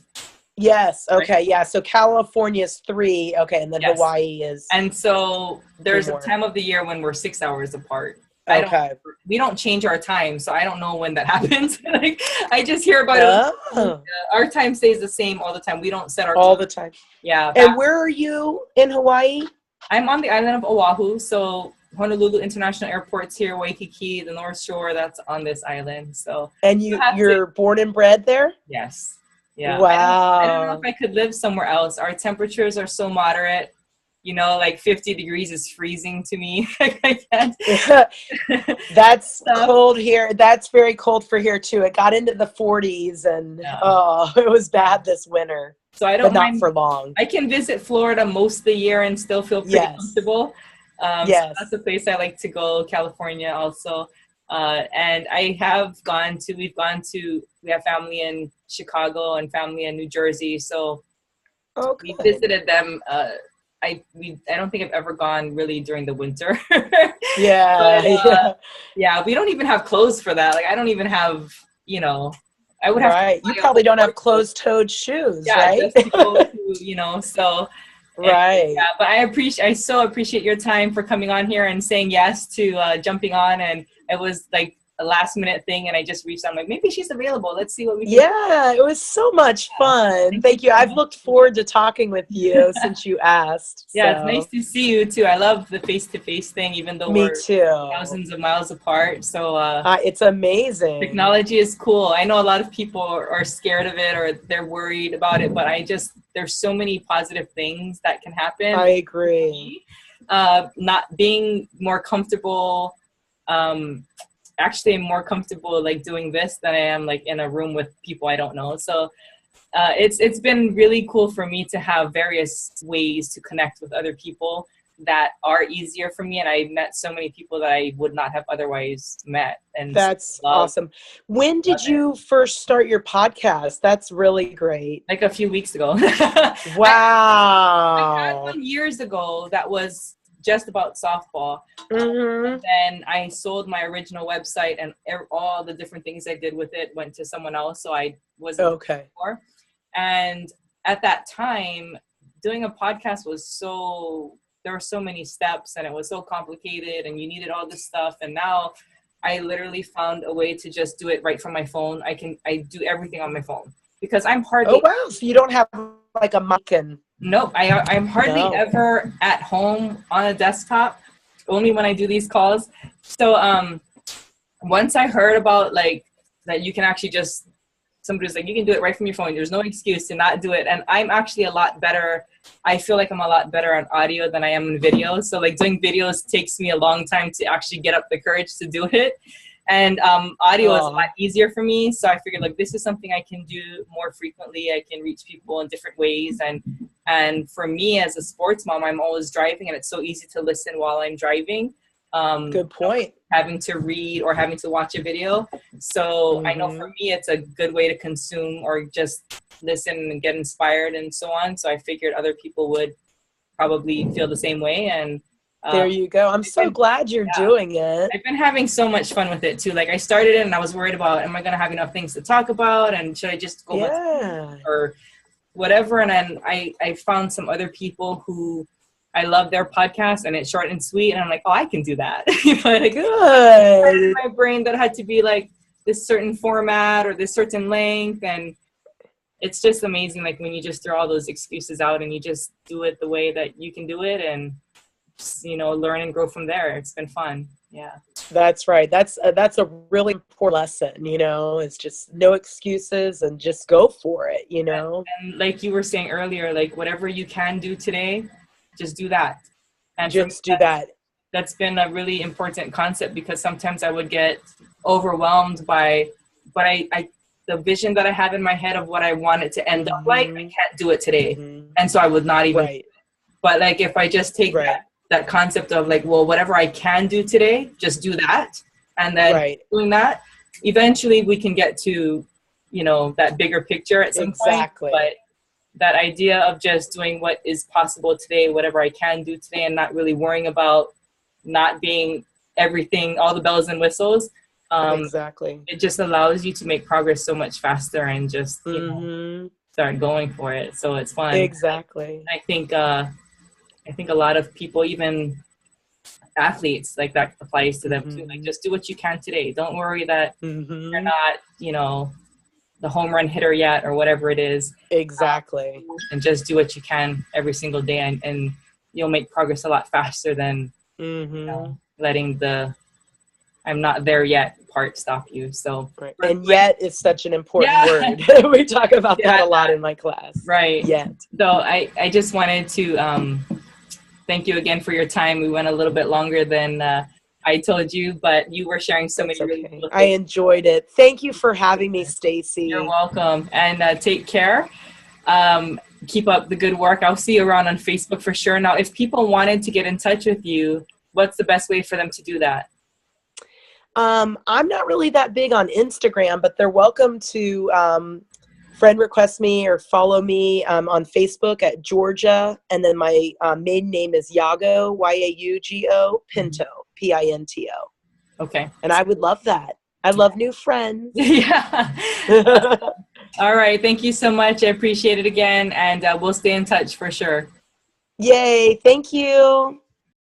Yes. Okay. Yeah. So California is 3. Okay. And then Hawaii is. And so there's a time of the year when we're 6 hours apart. We don't change our time. So I don't know when that happens. Like, I just hear about it. Our time stays the same all the time. We don't set our all the time. Yeah. And where are you in Hawaii? I'm on the island of Oahu. So Honolulu International Airport's here, Waikiki, the North Shore, that's on this island. So. And you're born and bred there? Yes. Yeah. Wow. I don't know if I could live somewhere else. Our temperatures are so moderate. You know, like 50 degrees is freezing to me. I can't. That's cold here. That's very cold for here too. It got into the 40s, and it was bad this winter. So I don't mind, not for long. I can visit Florida most of the year and still feel pretty comfortable. So that's a place I like to go. California also. And we've we have family in Chicago and family in New Jersey. So we visited them. I don't think I've ever gone really during the winter. Yeah, But, yeah, we don't even have clothes for that. Like, I don't even have, I would have right. You probably don't have closed-toed shoes, right? just to go to, so. Right. Yeah, but I so appreciate your time for coming on here and saying yes to jumping on. And it was like a last minute thing, and I just reached out. I'm like, maybe she's available. Let's see what we can do. Yeah, it was so much fun. Thank you. I've looked forward to talking with you since you asked. Yeah, it's nice to see you too. I love the face-to-face thing, even though Me we're too. thousands of miles apart. So it's amazing. Technology is cool. I know a lot of people are scared of it or they're worried about it, but there's so many positive things that can happen. I agree. Not being more comfortable, actually I'm more comfortable like doing this than I am like in a room with people I don't know. So it's been really cool for me to have various ways to connect with other people that are easier for me, and I met so many people that I would not have otherwise met. And that's awesome. When did you first start your podcast? That's really great. Like a few weeks ago. Wow. I had one years ago that was just about softball. And then I sold my original website, and all the different things I did with it went to someone else, so I wasn't okay. Anymore. And at that time, doing a podcast there were so many steps, and it was so complicated, and you needed all this stuff. And now I literally found a way to just do it right from my phone. I do everything on my phone because I'm hardly. Oh wow! So you don't have like a mic and. Nope, I'm hardly ever at home on a desktop. Only when I do these calls. So once I heard about like that, you can actually somebody was like, you can do it right from your phone. There's no excuse to not do it. And I'm actually a lot better. I feel like I'm a lot better on audio than I am in video. So like doing videos takes me a long time to actually get up the courage to do it. And audio is a lot easier for me. So I figured like this is something I can do more frequently. I can reach people in different ways. And for me as a sports mom, I'm always driving, and it's so easy to listen while I'm driving. Good point. Having to read or having to watch a video. So I know for me, it's a good way to consume or just listen and get inspired and so on. So I figured other people would probably feel the same way. And there you go. I'm so glad you're doing it. I've been having so much fun with it too. Like I started it and I was worried about, am I going to have enough things to talk about? And should I just go or whatever? And then I found some other people who I love their podcast, and it's short and sweet. And I'm like, oh, I can do that. Like, good. In my brain that had to be like this certain format or this certain length. And it's just amazing. Like when you just throw all those excuses out and you just do it the way that you can do it, and learn and grow from there. It's been fun. Yeah. That's right. That's a really important lesson, it's just no excuses and just go for it, And like you were saying earlier, like whatever you can do today, just do that. And just do that. That's been a really important concept, because sometimes I would get overwhelmed by, but the vision that I have in my head of what I want it to end up like, I can't do it today. And so I would not even, but like, if I just take that concept of like, well, whatever I can do today, just do that. And then doing that, eventually we can get to, that bigger picture at some point. But that idea of just doing what is possible today, whatever I can do today, and not really worrying about not being everything, all the bells and whistles. It just allows you to make progress so much faster and just, start going for it. So it's fun. Exactly. I think a lot of people, even athletes, like that applies to them too. Like just do what you can today. Don't worry that you're not, the home run hitter yet or whatever it is. Exactly. And just do what you can every single day, and you'll make progress a lot faster than letting the I'm not there yet part stop you. So and yet is such an important word. We talk about that a lot in my class. Right. Yet. So I just wanted to thank you again for your time. We went a little bit longer than I told you, but you were sharing so many really cool things. I enjoyed it. Thank you for having me, Stacy. You're welcome. And take care. Keep up the good work. I'll see you around on Facebook for sure. Now, if people wanted to get in touch with you, what's the best way for them to do that? I'm not really that big on Instagram, but they're welcome to friend request me or follow me on Facebook at Georgia. And then my maiden name is Yago, Yaugo, Pinto, Pinto. Okay. And I would love that. I love new friends. Yeah. All right. Thank you so much. I appreciate it again. And we'll stay in touch for sure. Yay. Thank you.